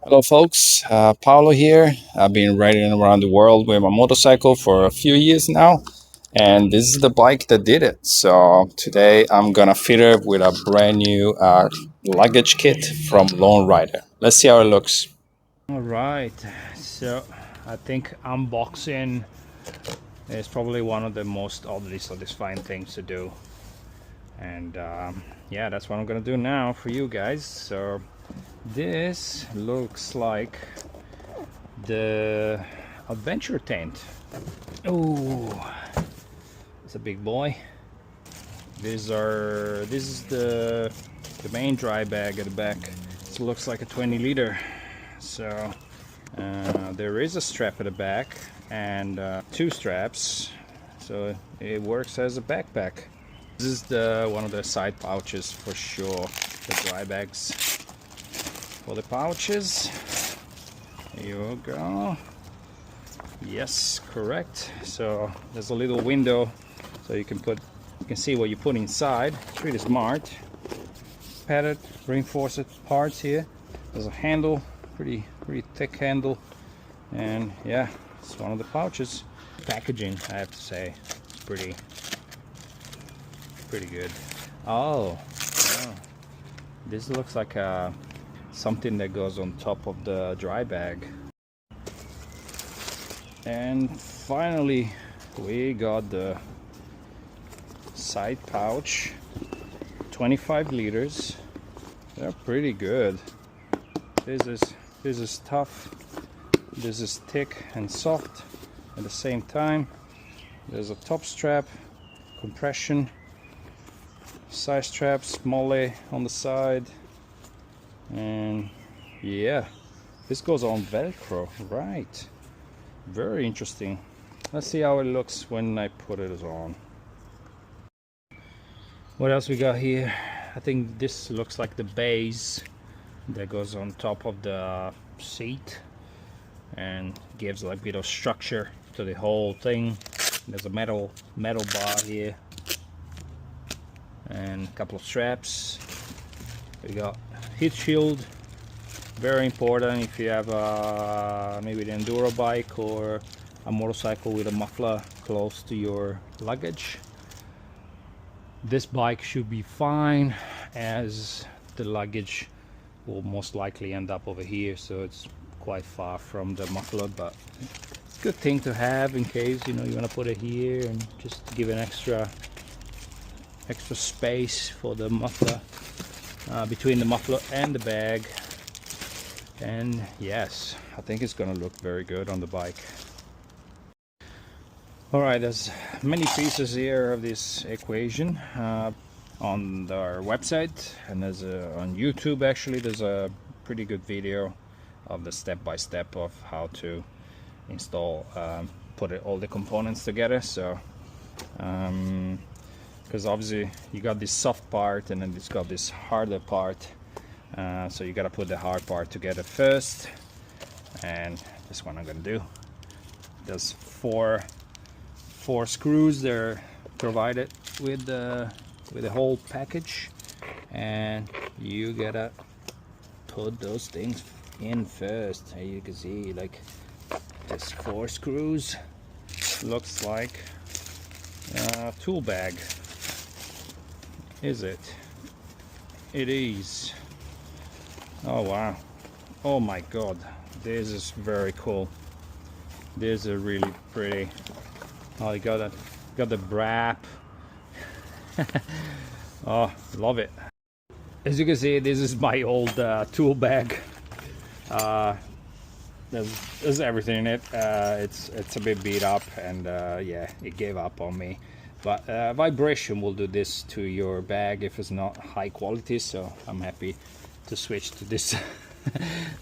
Hello, folks. Paolo here. I've been riding around the world with my motorcycle for a few years now, and this is the bike that did it. So today I'm gonna fit it with a brand new luggage kit from Lone Rider. Let's see how it looks. All right, so I think unboxing is probably one of the most oddly satisfying things to do, and yeah, that's what I'm gonna do now for you guys. So this looks like the adventure tent. Oh, it's a big boy. This is the main dry bag at the back. It looks like a 20 liter. So there is a strap at the back and two straps, so it works as a backpack. This is the one of the side pouches for sure. The dry bags for the pouches. Here you go. Yes, correct. So there's a little window, so you can see what you put inside. It's really smart. Padded, reinforced parts here. There's a handle, pretty thick handle, and yeah, it's one of the pouches. Packaging, I have to say, it's pretty good. Oh, yeah. This looks like something that goes on top of the dry bag. And finally, we got the side pouch. 25 liters. They're pretty good. This is tough. This is thick and soft at the same time. There's a top strap, compression, side straps, molle on the side, and yeah, this goes on Velcro, right? Very interesting. Let's see how it looks when I put it on. What else we got here? I think this looks like the base that goes on top of the seat and gives like a bit of structure to the whole thing. There's a metal bar here and a couple of straps. We got heat shield, very important if you have maybe an enduro bike or a motorcycle with a muffler close to your luggage. This bike should be fine, as the luggage will most likely end up over here, so it's quite far from the muffler, but it's a good thing to have in case you want to put it here and just give an extra space for the muffler, between the muffler and the bag. And yes, I think it's gonna look very good on the bike. Alright, there's many pieces here of this equation on our website, and there's on YouTube actually there's a pretty good video of the step-by-step of how to install, all the components together. So because obviously you got this soft part and then it's got this harder part, so you got to put the hard part together first, and that's what I'm gonna do. There's four screws. They're provided with the whole package, and you gotta put those things in first. As you can see, like just 4 screws. Looks like a tool bag. Is it? It is. Oh wow, oh my god, this is very cool. This is really pretty. Oh, you got the wrap. Oh, love it. As you can see, this is my old tool bag. There's everything in it. It's a bit beat up, and yeah, it gave up on me. But vibration will do this to your bag if it's not high quality, so I'm happy to switch to this.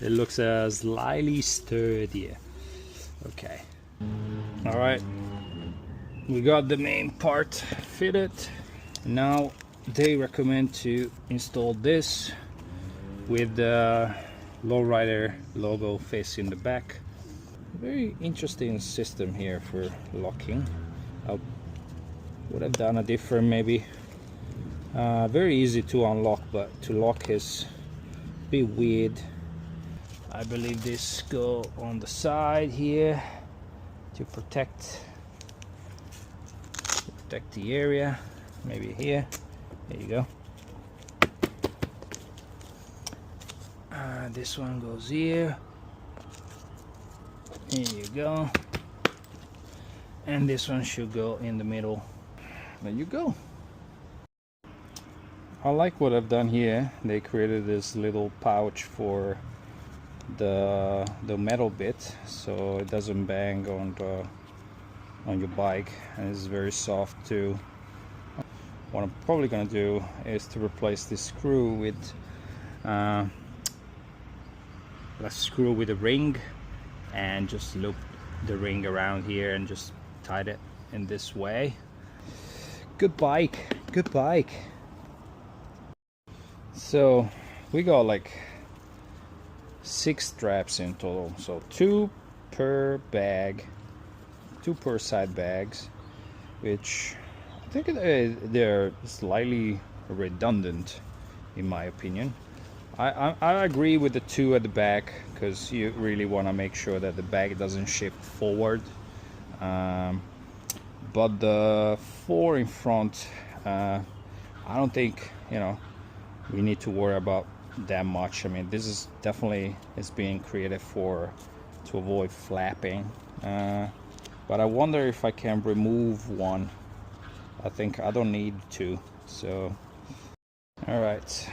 It looks slightly sturdier. Okay, all right, we got the main part fitted. Now they recommend to install this with the Lone Rider logo facing the back. Very interesting system here for locking. I would have done a different maybe. Very easy to unlock, but to lock is a bit weird. I believe this go on the side here to protect the area. Maybe here. There you go. This one goes here. Here you go. And this one should go in the middle. There you go. I like what I've done here. They created this little pouch for the metal bit, so it doesn't bang on your bike, and it's very soft too. What I'm probably gonna do is to replace this screw with a screw with a ring, and just loop the ring around here and just tie it in this way. Good bike, good bike. So we got like 6 straps in total, so 2 per bag, 2 per side bags, which I think they're slightly redundant in my opinion. I agree with the 2 at the back, because you really want to make sure that the bag doesn't shift forward, but the 4 in front, I don't think, you know, we need to worry about that much. I mean, this is definitely is being created to avoid flapping, but I wonder if I can remove one. I think I don't need to. So all right,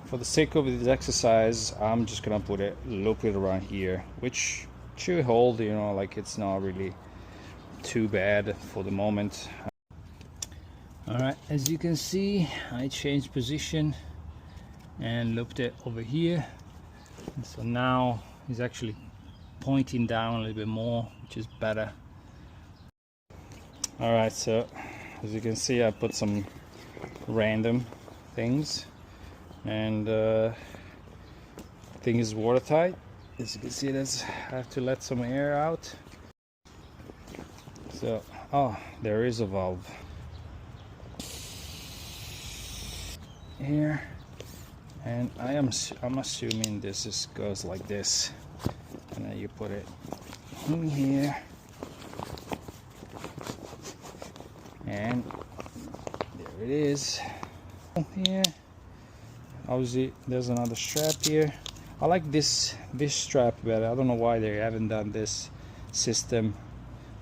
for the sake of this exercise, I'm just gonna loop it around here, which should hold, you know, like it's not really too bad for the moment. All right, as you can see, I changed position and looped it over here, and so now it's actually pointing down a little bit more, which is better. All right, so as you can see, I put some random things, and thing is watertight. As you can see, I have to let some air out. So, oh, there is a valve here, and I'm assuming this goes like this, and then you put it in here, and there it is. Here, obviously, there's another strap here. I like this strap better. I don't know why they haven't done this system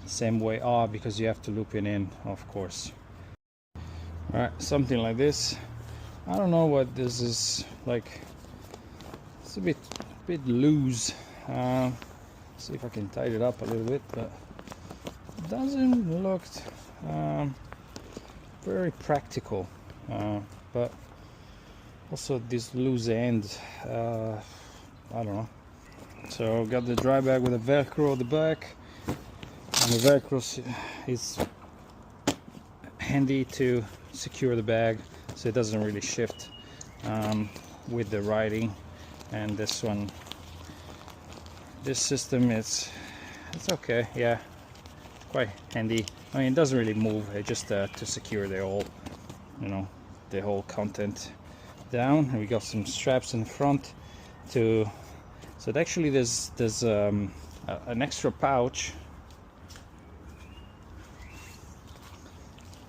same way. Because you have to loop it in, of course. All right, something like this. I don't know what this is like. It's a bit loose. See if I can tighten it up a little bit, but it doesn't look very practical. But also this loose end, I don't know. So got the dry bag with a Velcro at the back, and the Velcro is handy to secure the bag so it doesn't really shift with the riding. And this system it's okay, yeah, quite handy. I mean, it doesn't really move, it's just to secure the whole, you know, the whole content down. And we got some straps in the front to, so actually there's an extra pouch.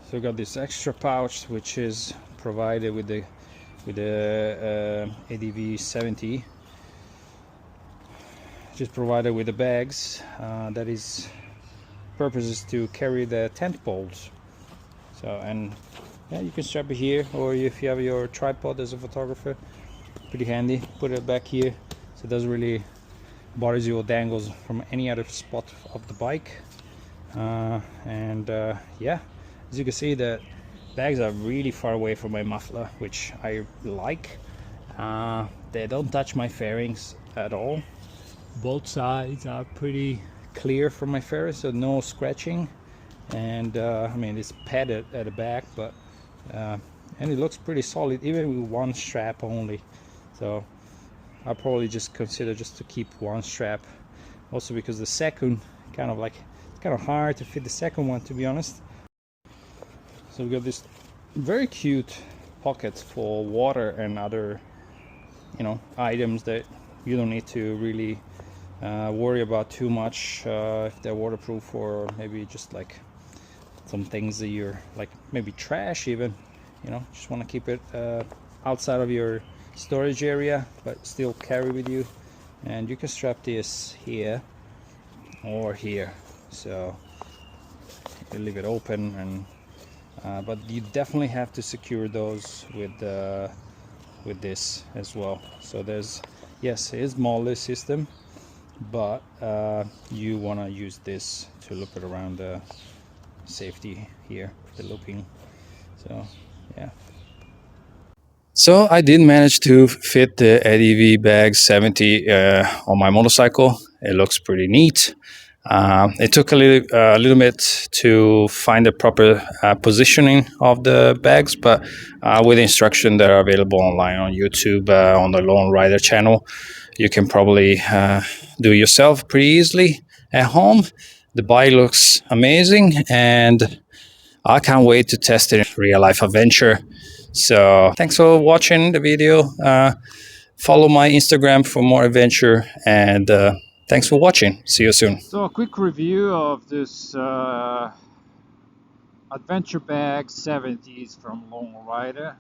So we got this extra pouch which is provided with the ADV 70, which is provided with the bags. That is purpose is to carry the tent poles. So, and yeah, you can strap it here, or if you have your tripod as a photographer, pretty handy. Put it back here so it doesn't really bother you or dangles from any other spot of the bike. Yeah, as you can see, the bags are really far away from my muffler, which I like. They don't touch my fairings at all. Both sides are pretty clear from my fairings, so no scratching. And I mean, it's padded at the back, but and it looks pretty solid even with one strap only. So I'll probably just consider just to keep one strap, also because the second kind of like, it's kind of hard to fit the second one, to be honest. So we got this very cute pockets for water and other, you know, items that you don't need to really worry about too much if they're waterproof, or maybe just like some things that you're like, maybe trash even, you know, just want to keep it outside of your storage area but still carry with you. And you can strap this here or here, so you leave it open. And but you definitely have to secure those with this as well. So there's, yes, it is MOLLE system, but you want to use this to loop it around the safety here, the looping. So yeah. So I did manage to fit the ADV Bag 70 on my motorcycle. It looks pretty neat. It took a little bit to find the proper positioning of the bags, but with instruction that are available online on YouTube on the Lone Rider channel, you can probably do yourself pretty easily at home. The bike looks amazing, and I can't wait to test it in real life adventure. So thanks for watching the video. Follow my Instagram for more adventure, and thanks for watching. See you soon. So a quick review of this Adventure Bag 70s from Lone Rider.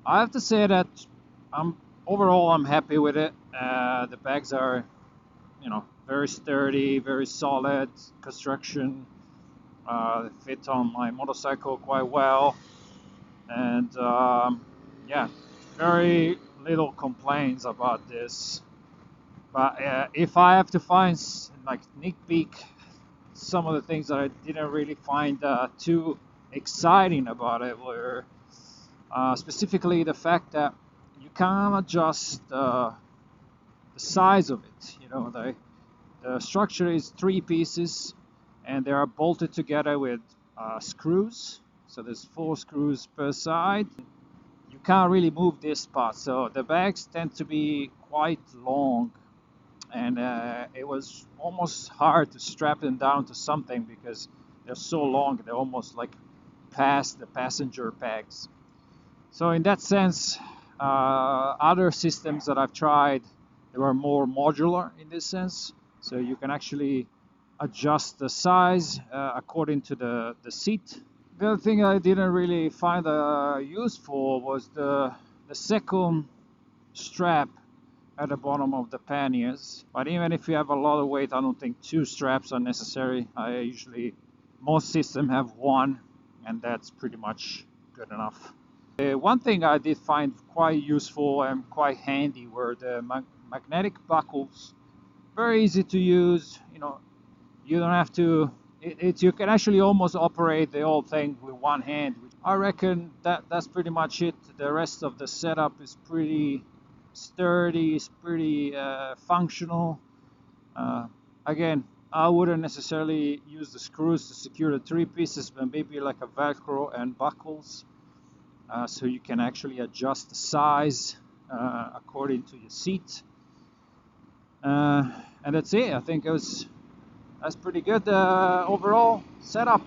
I have to say that overall I'm happy with it. The bags are, you know, very sturdy, very solid construction. They fit on my motorcycle quite well, and yeah, very little complaints about this. But if I have to find like sneak peek some of the things that I didn't really find too exciting about it were specifically the fact that you can't adjust the size of it. You know, the structure is 3 pieces, and they are bolted together with screws. So there's 4 screws per side. You can't really move this part, so the bags tend to be quite long, and it was almost hard to strap them down to something because they're so long, they're almost like past the passenger bags. So in that sense, other systems that I've tried, they were more modular in this sense, so you can actually adjust the size according to the seat. The other thing I didn't really find useful was the second strap at the bottom of the panniers. But even if you have a lot of weight, I don't think 2 straps are necessary. Most systems have 1, and that's pretty much good enough. One thing I did find quite useful and quite handy were the magnetic buckles. Very easy to use. You know, you don't have to. You can actually almost operate the whole thing with one hand. I reckon that's pretty much it. The rest of the setup is pretty sturdy, it's pretty functional. Again, I wouldn't necessarily use the screws to secure the 3 pieces, but maybe like a Velcro and buckles, so you can actually adjust the size according to your seat. And that's it. I think that's pretty good overall setup.